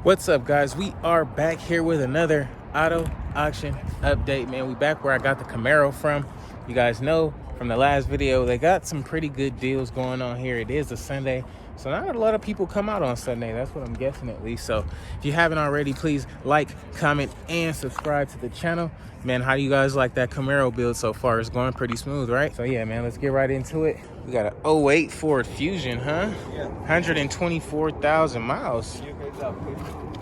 What's up, guys? We are back here with another auto auction update, man. We back where I got the Camaro from. You guys know from the last video, they got some pretty good deals going on here. It is a Sunday, so not a lot of people come out on Sunday. That's what I'm guessing, at least. So if you haven't already, please like, comment, and subscribe to the channel. Man, how do you guys like that Camaro build so far? It's going pretty smooth, right? So yeah, man, let's get right into it. We got an 08 Ford Fusion, huh? Yeah. 124,000 miles.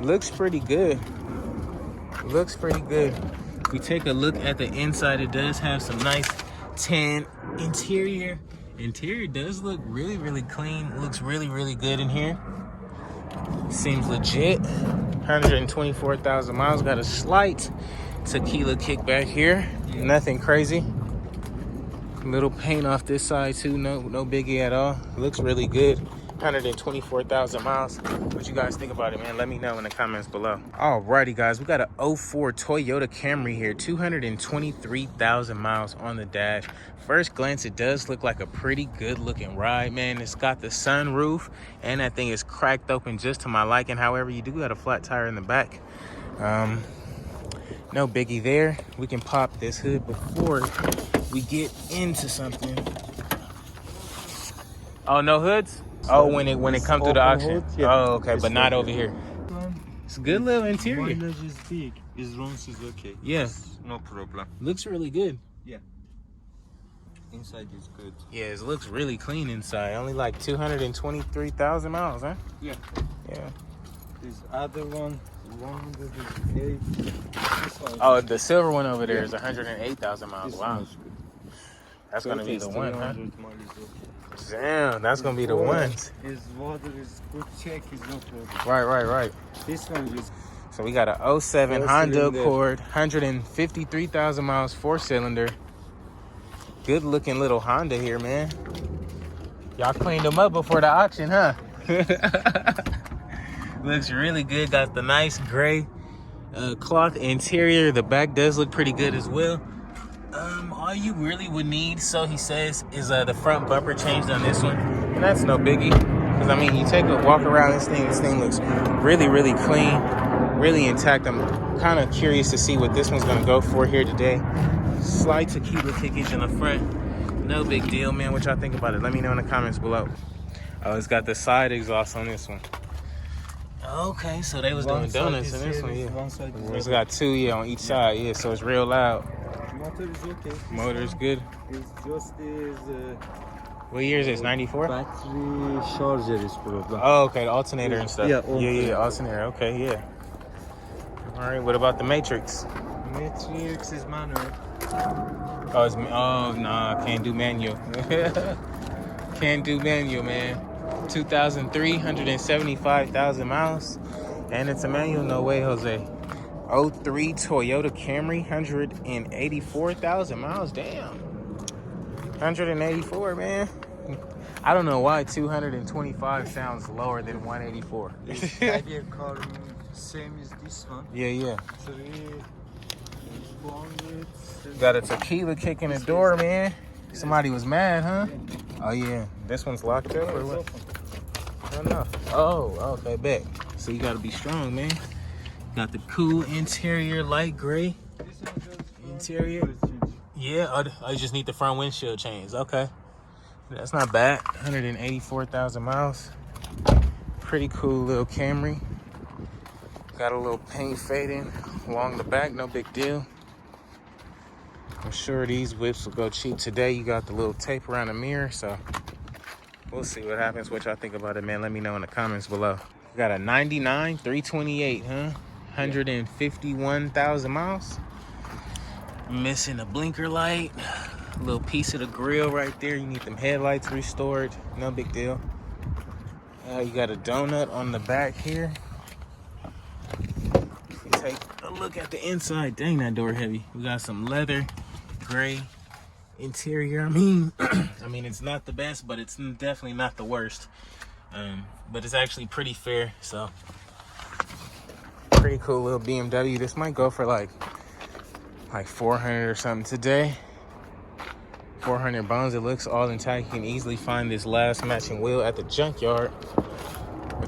Looks pretty good. Looks pretty good. If we take a look at the inside, it does have some nice tan interior. Interior does look really clean. Looks really good in here. Seems legit. 124,000 miles. Got a slight tequila kickback here. Nothing crazy. Little paint off this side too. No biggie at all. Looks really good. 124,000 miles. What you guys think about it, man? Let me know in the comments below. Alrighty, guys, we got an 04 Toyota Camry here. 223,000 miles on the dash. First glance, it does look like a pretty good looking ride, man. It's got the sunroof, and that thing is cracked open just to my liking. However, you do got a flat tire in the back. No biggie there. We can pop this hood before we get into something. Oh, no hoods? Oh, when it comes to the auction. Yeah. Oh, okay, but not over here. It's a good little interior. Mileage is big. His runs is okay. Yeah. No problem. Looks really good. Yeah. Inside is good. Yeah, it looks really clean inside. Only like 223,000 miles, huh? Yeah. Yeah. This other one, 108. Oh, the silver one over there is 108,000 miles. This Wow. one is good. That's going to be the one, huh? 300 miles okay. Damn, that's going to be the ones. His water is good check, is no problem. Right. This one is So we got a 07 Four Honda cylinder. Accord, 153,000 miles, 4-cylinder. Good looking little Honda here, man. Y'all cleaned them up before the auction, huh? Looks really good. Got the nice gray cloth interior. The back does look pretty good as well. All you really would need, so he says, is the front bumper changed on this one, and that's no biggie. Because I mean, you take a walk around this thing looks really clean, really intact. I'm kind of curious to see what this one's gonna go for here today. Slight tequila kickage in the front, no big deal, man. What y'all think about it? Let me know in the comments below. Oh, it's got the side exhaust on this one. Okay, so they was doing donuts in this one, yeah. One side is It's got two, yeah, on each side, yeah, so it's real loud. motor is okay. Motor is good. It's just is What year is this? 94? battery charger is problem. Oh, okay, the alternator and stuff. Yeah, Yeah, alternator. Okay, yeah. All right, what about the Matrix? Matrix is manual. Oh, nah, can't do manual. Can't do manual, man. 2003, 175,000 miles, and it's a manual. No way, Jose. 03 Toyota Camry, 184,000 miles. Damn, 184, man. I don't know why 225 sounds lower than 184. Idea car same as this one. Yeah. 400. Got a tequila kick in the door, man. Somebody was mad, huh? Oh yeah, this one's locked up or what? I don't know. Oh, okay, bet. So you gotta be strong, man. Got the cool interior, light gray interior. Yeah, I just need the front windshield changed. Okay, that's not bad. 184,000 miles. Pretty cool little Camry. Got a little paint fading along the back, no big deal. I'm sure these whips will go cheap today. You got the little tape around the mirror, so we'll see what happens. What y'all think about it, man? Let me know in the comments below. Got a 99 328, huh? 151,000 miles. Missing a blinker light. A little piece of the grill right there. You need them headlights restored. No big deal. You got a donut on the back here. You take a look at the inside. Dang, that door heavy. We got some leather, gray interior. I mean, it's not the best, but it's definitely not the worst. But it's actually pretty fair, so pretty cool little BMW. This might go for like 400 or something today. 400 bones. It looks all intact. You can easily find this last matching wheel at the junkyard.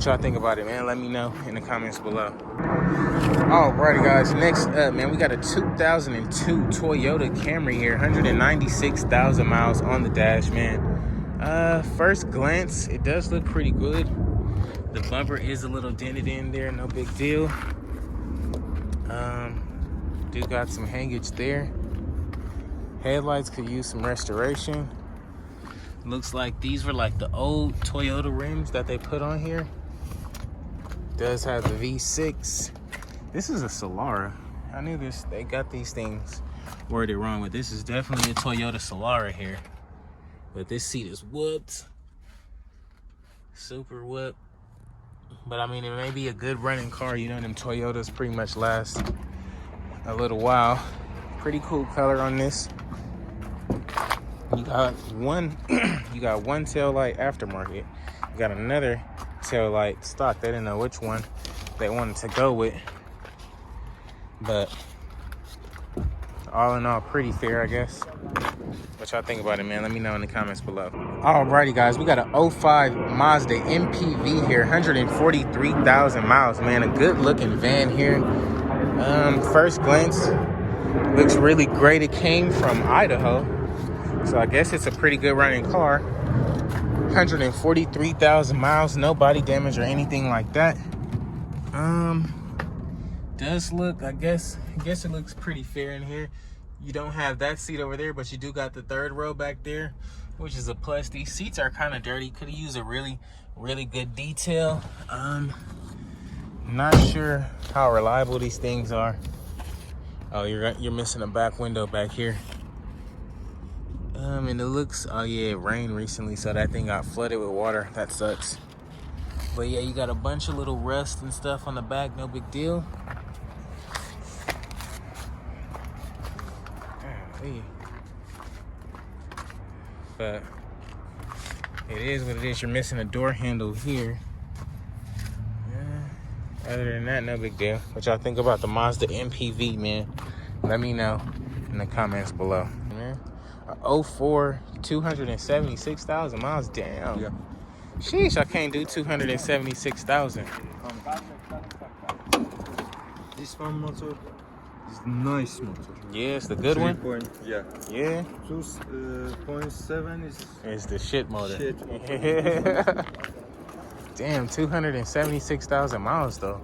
What y'all think about it, man? Let me know in the comments below. Alrighty, guys. Next up, man, we got a 2002 Toyota Camry here. 196,000 miles on the dash, man. First glance, it does look pretty good. The bumper is a little dented in there, no big deal. Do got some hangage there. Headlights could use some restoration. Looks like these were like the old Toyota rims that they put on here. Does have the V6. This is a Solara. I knew this. They got these things worded wrong, but this is definitely a Toyota Solara here. But this seat is whooped. Super whooped. But I mean, it may be a good running car. You know, them Toyotas pretty much last a little while. Pretty cool color on this. You got one you got one tail light aftermarket. You got another tail light stock. They didn't know which one they wanted to go with. But all in all, pretty fair, I guess. What y'all think about it, man? Let me know in the comments below. Alrighty, guys, we got an 05 Mazda Mpv here, 143,000 miles, man. A good looking van here. First glance, looks really great. It came from Idaho, so I guess it's a pretty good running car. 143,000 miles, no body damage or anything like that. Does look, I guess it looks pretty fair in here. You don't have that seat over there, but you do got the third row back there, which is a plus. These seats are kind of dirty. Could use a really good detail. Not sure how reliable these things are. Oh, you're missing a back window back here. And it looks, oh yeah, it rained recently, so that thing got flooded with water. That sucks. But yeah, you got a bunch of little rust and stuff on the back, no big deal. But it is what it is. You're missing a door handle here. Other than that, no big deal. What y'all think about the Mazda Mpv, man? Let me know in the comments below. Man, 04, 276,000 miles. Damn. Yeah. Sheesh, I can't do 276,000. This one motor is nice motor. Yeah, it's the good one. Yeah. Yeah. 2.7 It's the shit motor. Shit motor. Damn, 276,000 miles though.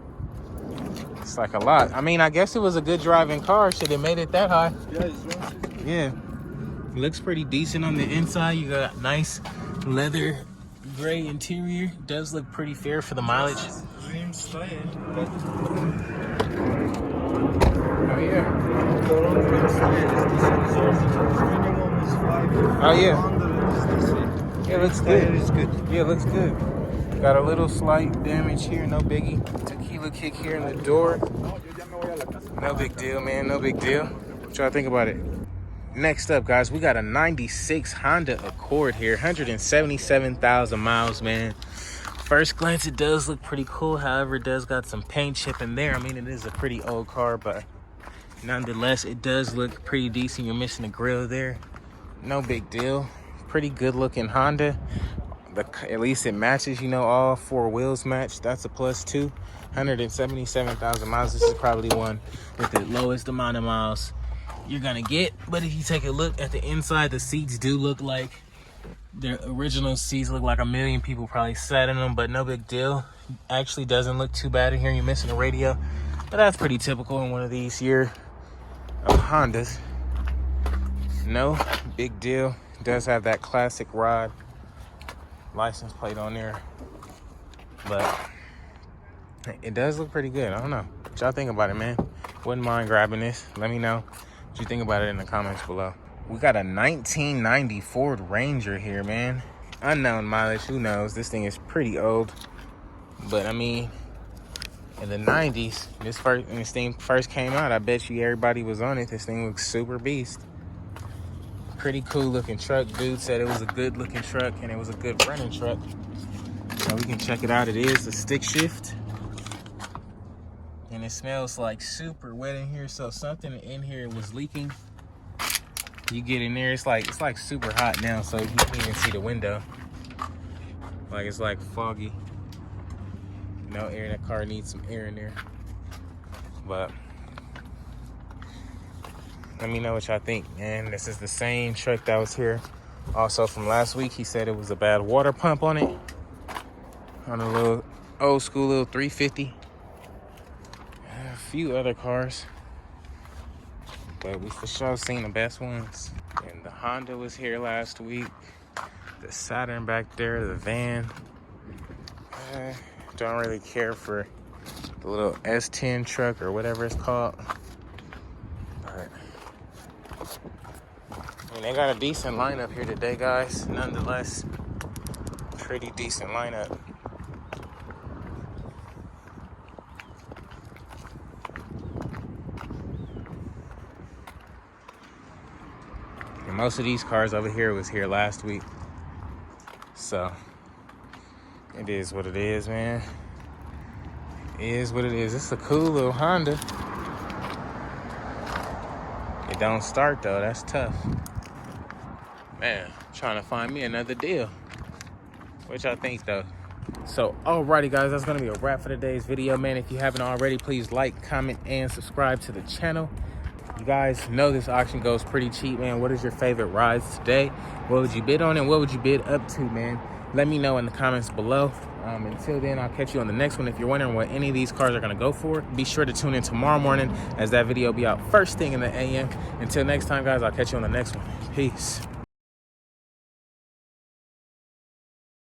It's like a lot. I mean, I guess it was a good driving car. Should have made it that high. Yeah, it's 160. Yeah. Looks pretty decent on the inside. You got nice leather gray interior. Does look pretty fair for the mileage. Rims tired. Oh yeah. Front rims tired. This is original. Minimum is 5. Oh yeah. 100 is this way. Yeah, looks Tire good. is good. Yeah, looks good. Got a little slight damage here, no biggie. Tequila kick here in the door. No big deal, man, no big deal. What y'all think about it? Next up, guys, we got a 96 Honda Accord here, 177,000 miles, man. First glance, it does look pretty cool. However, it does got some paint chipping there. I mean, it is a pretty old car, but nonetheless, it does look pretty decent. You're missing a grill there. No big deal. Pretty good looking Honda. At least it matches, you know, all 4 wheels match. That's a plus too. 177,000 miles. This is probably one with the lowest amount of miles you're gonna get. But if you take a look at the inside, the seats do look like their original seats. Look like 1 million people probably sat in them, but no big deal. Actually doesn't look too bad in here. You're missing a radio, but that's pretty typical in one of these here Hondas. No big deal. Does have that classic rod license plate on there, but it does look pretty good. I don't know what y'all think about it, man. Wouldn't mind grabbing this. Let me know what you think about it in the comments below. We got a 1990 Ford Ranger here, man. Unknown mileage, who knows? This thing is pretty old, but I mean, in the 90s, when this thing first came out, I bet you everybody was on it. This thing looks super beast. Pretty cool looking truck. Dude said it was a good looking truck and it was a good running truck, so we can check it out. It is a stick shift and it smells like super wet in here, so something in here was leaking. You get in there, it's like super hot now, so you can't even see the window. Like, it's like foggy. no air. That car needs some air in there. But let me know what y'all think, man. This is the same truck that was here also from last week. He said it was a bad water pump on it, on a little old school little 350. A few other cars, but we for sure seen the best ones. And the Honda was here last week. The Saturn back there, the van. Don't really care for the little S10 truck or whatever it's called. But I mean, they got a decent lineup here today, guys. Nonetheless, pretty decent lineup. And most of these cars over here was here last week. So it is what it is, man. It is what it is. It's a cool little Honda. It don't start though, that's tough. Man, trying to find me another deal. What y'all think though? So, alrighty guys, that's gonna be a wrap for today's video, man. If you haven't already, please like, comment, and subscribe to the channel. You guys know this auction goes pretty cheap, man. What is your favorite rides today? What would you bid on and what would you bid up to, man? Let me know in the comments below. Until then, I'll catch you on the next one. If you're wondering what any of these cars are gonna go for, be sure to tune in tomorrow morning as that video will be out first thing in the AM. Until next time, guys, I'll catch you on the next one. Peace.